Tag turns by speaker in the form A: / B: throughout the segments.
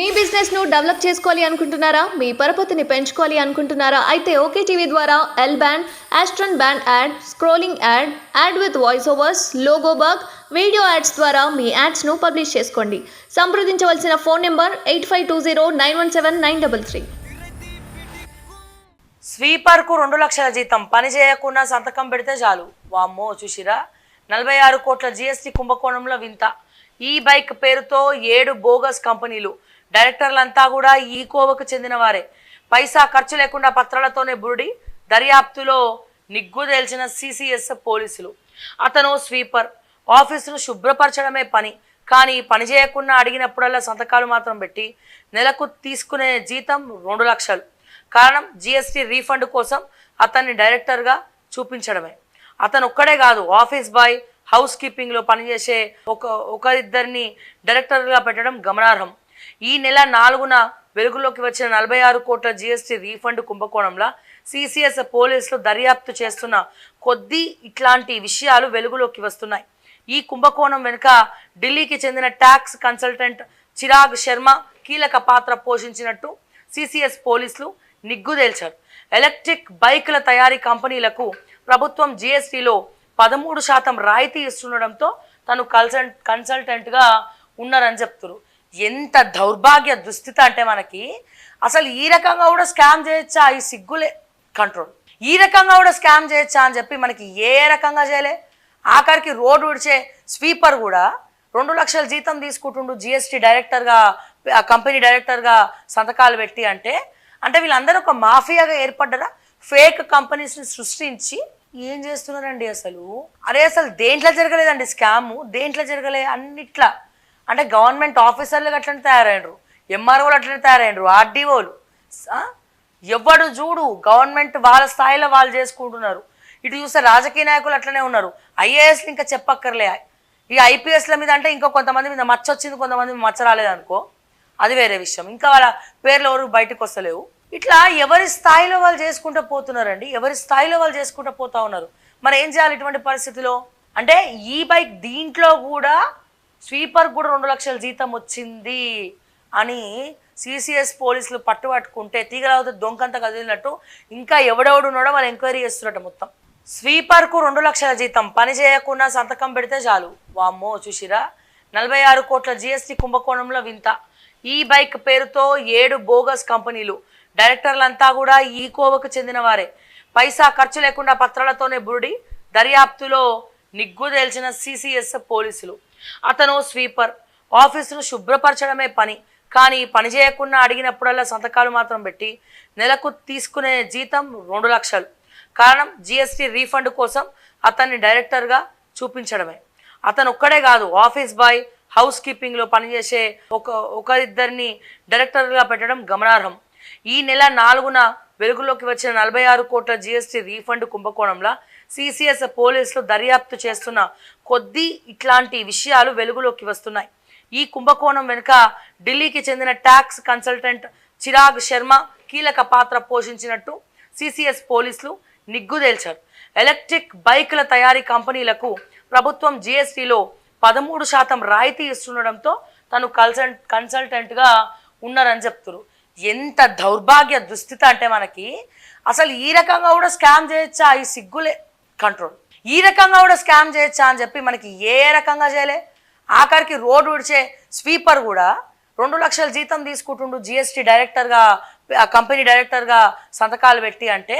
A: మీ business ను develop చేసుకోవాలి అనుకుంటున్నారా? మీ పరపతిని పెంచుకోవాలి అనుకుంటున్నారా? అయితే ఓకే టీవీ ద్వారా L band, aston band ad, scrolling ad, ad with voice overs, logo bug, video ads ద్వారా మీ యాడ్స్ ను పబ్లిష్ చేసుకోండి. సంప్రదించవలసిన ఫోన్ నెంబర్ 8520917933.
B: స్వీపర్ కు 2 లక్షల జీతం, పని చేయకుండా సంతకం పెడితే చాలు. వామ్మో చూసిరా, 46 కోట్ల జీఎస్టీ కుంభకోణంలో వింత. ఈ బైక్ పేరుతో 7 బోగస్ కంపెనీలు, డైరెక్టర్లంతా కూడా ఈ కోవకు చెందిన వారే. పైసా ఖర్చు లేకుండా పత్రాలతోనే బురుడి. దర్యాప్తులో నిగ్గు తేల్చిన సిసిఎస్ పోలీసులు. అతను స్వీపర్, ఆఫీసును శుభ్రపరచడమే పని. కానీ పని చేయకుండా అడిగినప్పుడల్లా సంతకాలు మాత్రం పెట్టి నెలకు తీసుకునే జీతం 2 లక్షలు. కారణం జిఎస్టీ రీఫండ్ కోసం అతన్ని డైరెక్టర్గా చూపించడమే. అతను ఒక్కడే కాదు, ఆఫీస్ బాయ్, హౌస్ కీపింగ్లో పనిచేసే ఒకరిద్దరిని డైరెక్టర్గా పెట్టడం గమనార్హం. ఈ నెల 4న వెలుగులోకి వచ్చిన 46 కోట్ల జిఎస్టీ రీఫండ్ కుంభకోణంలో సిసిఎస్ పోలీసులు దర్యాప్తు చేస్తున్న కొద్దీ ఇట్లాంటి విషయాలు వెలుగులోకి వస్తున్నాయి. ఈ కుంభకోణం వెనుక ఢిల్లీకి చెందిన ట్యాక్స్ కన్సల్టెంట్ చిరాగ్ శర్మ కీలక పాత్ర పోషించినట్టు సిసిఎస్ పోలీసులు నిగ్గు తేల్చారు. ఎలక్ట్రిక్ బైకుల తయారీ కంపెనీలకు ప్రభుత్వం జిఎస్టీలో 13% రాయితీ ఇస్తుండడంతో తను కన్సల్టెంట్గా ఉన్నారని చెప్తున్నారు. ఎంత దౌర్భాగ్య దుస్థితి అంటే మనకి అసలు ఈ రకంగా కూడా స్కామ్ చేయొచ్చా? ఈ సిగ్గులే కంట్రోల్. ఈ రకంగా కూడా స్కామ్ చేయొచ్చా అని చెప్పి మనకి ఏ రకంగా చేయలే. ఆఖరికి రోడ్డు విడిచే స్వీపర్ కూడా 2 లక్షల జీతం తీసుకుంటుండు జిఎస్టీ డైరెక్టర్గా, కంపెనీ డైరెక్టర్గా సంతకాలు పెట్టి. అంటే వీళ్ళందరూ ఒక మాఫియాగా ఏర్పడ్డరా? ఫేక్ కంపెనీస్ని సృష్టించి ఏం చేస్తున్నారండి అసలు? అసలు దేంట్లో జరగలేదండి స్కాము, దేంట్లో జరగలే అన్నిట్లా. అంటే గవర్నమెంట్ ఆఫీసర్లు అట్లనే తయారైనరు, ఎంఆర్ఓలు అట్లనే తయారైనరు, ఆర్డీఓలు. ఎవడు చూడు గవర్నమెంట్ వాళ్ళ స్థాయిలో వాళ్ళు చేసుకుంటున్నారు. ఇటు చూస్తే రాజకీయ నాయకులు అట్లనే ఉన్నారు. ఐఏఎస్లు ఇంకా చెప్పక్కర్లే. ఈ ఐపీఎస్ల మీద అంటే ఇంకా కొంతమంది మీద మచ్చ వచ్చింది, కొంతమంది మచ్చ రాలేదనుకో, అది వేరే విషయం. ఇంకా వాళ్ళ పేర్లు ఎవరు బయటకు వస్తలేవు. ఇట్లా ఎవరి స్థాయిలో వాళ్ళు చేసుకుంటూ పోతున్నారండి, ఎవరి స్థాయిలో వాళ్ళు చేసుకుంటూ పోతా ఉన్నారు. మరి ఏం చేయాలి ఇటువంటి పరిస్థితిలో? అంటే ఈ బైక్ దీంట్లో కూడా స్వీపర్ కూడా 2 లక్షల జీతం వచ్చింది అని సిసిఎస్ పోలీసులు పట్టుబట్టుకుంటే తీగలవుతే దొంకంత కదిలినట్టు ఇంకా ఎవడెవడున్నాడో వాళ్ళు ఎంక్వైరీ చేస్తున్నట్టు. మొత్తం స్వీపర్కు 2 లక్షల జీతం, పని చేయకుండా సంతకం పెడితే చాలు. వామ్మో చూసిరా, 46 కోట్ల జీఎస్టీ కుంభకోణంలో వింత. ఈ బైక్ పేరుతో 7 బోగస్ కంపెనీలు, డైరెక్టర్లంతా కూడా ఈ కోవకు చెందిన వారే. పైసా ఖర్చు లేకుండా పత్రాలతోనే బురుడి. దర్యాప్తులో నిగ్గు తేల్చిన సిసిఎస్ పోలీసులు. అతను స్వీపర్, ఆఫీసును శుభ్రపరచడమే పని. కానీ పని చేయకుండా అడిగినప్పుడల్లా సంతకాలు మాత్రం పెట్టి నెలకు తీసుకునే జీతం 2 లక్షలు. కారణం జిఎస్టీ రీఫండ్ కోసం అతన్ని డైరెక్టర్గా చూపించడమే. అతను ఒక్కడే కాదు, ఆఫీస్ బాయ్, హౌస్ కీపింగ్లో పనిచేసే ఒకరిద్దరిని డైరెక్టర్గా పెట్టడం గమనార్హం. ఈ నెల 4న వెలుగులోకి వచ్చిన 46 కోట్ల జిఎస్టీ రీఫండ్ కుంభకోణంలో సిసిఎస్ పోలీసులు దర్యాప్తు చేస్తున్న కొద్దీ ఇట్లాంటి విషయాలు వెలుగులోకి వస్తున్నాయి. ఈ కుంభకోణం వెనుక ఢిల్లీకి చెందిన ట్యాక్స్ కన్సల్టెంట్ చిరాగ్ శర్మ కీలక పాత్ర పోషించినట్టు సిసిఎస్ పోలీసులు నిగ్గు తేల్చారు. ఎలక్ట్రిక్ బైకుల తయారీ కంపెనీలకు ప్రభుత్వం జిఎస్టీలో 13% రాయితీ ఇస్తుండడంతో తను కన్సల్టెంట్గా ఉన్నారని చెప్తున్నారు. ఎంత దౌర్భాగ్య దుస్థితి అంటే మనకి అసలు ఈ రకంగా కూడా స్కామ్ చేయొచ్చా? ఈ సిగ్గులే కంట్రోల్. ఈ రకంగా కూడా స్కామ్ చేయొచ్చా అని చెప్పి మనకి ఏ రకంగా చేయలే. ఆఖరికి రోడ్డు విడిచే స్వీపర్ కూడా 2 లక్షల జీతం తీసుకుంటుండు జిఎస్టీ డైరెక్టర్గా, కంపెనీ డైరెక్టర్గా సంతకాలు పెట్టి. అంటే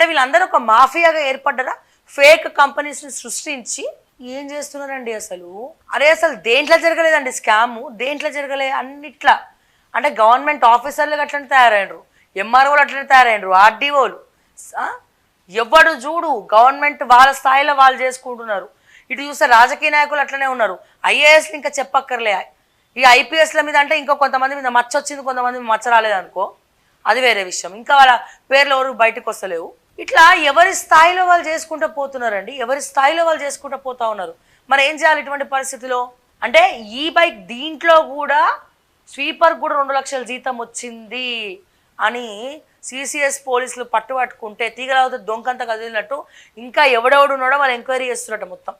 B: వీళ్ళందరూ ఒక మాఫియాగా ఏర్పడ్డరా? ఫేక్ కంపెనీస్ని సృష్టించి ఏం చేస్తున్నారండి అసలు? అసలు దేంట్లో జరగలేదండి స్కాము, దేంట్లో జరగలే అన్నిట్లా. అంటే గవర్నమెంట్ ఆఫీసర్లు అట్లనే తయారైనరు, ఎంఆర్ఓలు అట్లనే తయారైనరు, ఆర్డీఓలు. ఎవడు చూడు గవర్నమెంట్ వాళ్ళ స్థాయిలో వాళ్ళు చేసుకుంటున్నారు. ఇటు చూస్తే రాజకీయ నాయకులు అట్లనే ఉన్నారు. ఐఏఎస్లు ఇంకా చెప్పక్కర్లే. ఈ ఐపీఎస్ల మీద అంటే ఇంకా కొంతమంది మీద మచ్చ వచ్చింది, కొంతమంది మచ్చ రాలేదనుకో, అది వేరే విషయం. ఇంకా వాళ్ళ పేర్లు ఎవరు బయటకు వస్తలేవు. ఇట్లా ఎవరి స్థాయిలో వాళ్ళు చేసుకుంటూ పోతున్నారండి, ఎవరి స్థాయిలో వాళ్ళు చేసుకుంటూ పోతా ఉన్నారు. మరి ఏం చేయాలి ఇటువంటి పరిస్థితిలో? అంటే ఈ బైక్ దీంట్లో కూడా స్వీపర్ కూడా 2 లక్షల జీతం వచ్చింది అని సిసిఎస్ పోలీసులు పట్టుబట్టుకుంటే తీగలవుతే దొంకంత కదిలినట్టు ఇంకా ఎవడెవడున్నాడో వాళ్ళు ఎంక్వైరీ చేస్తున్నట్టు. మొత్తం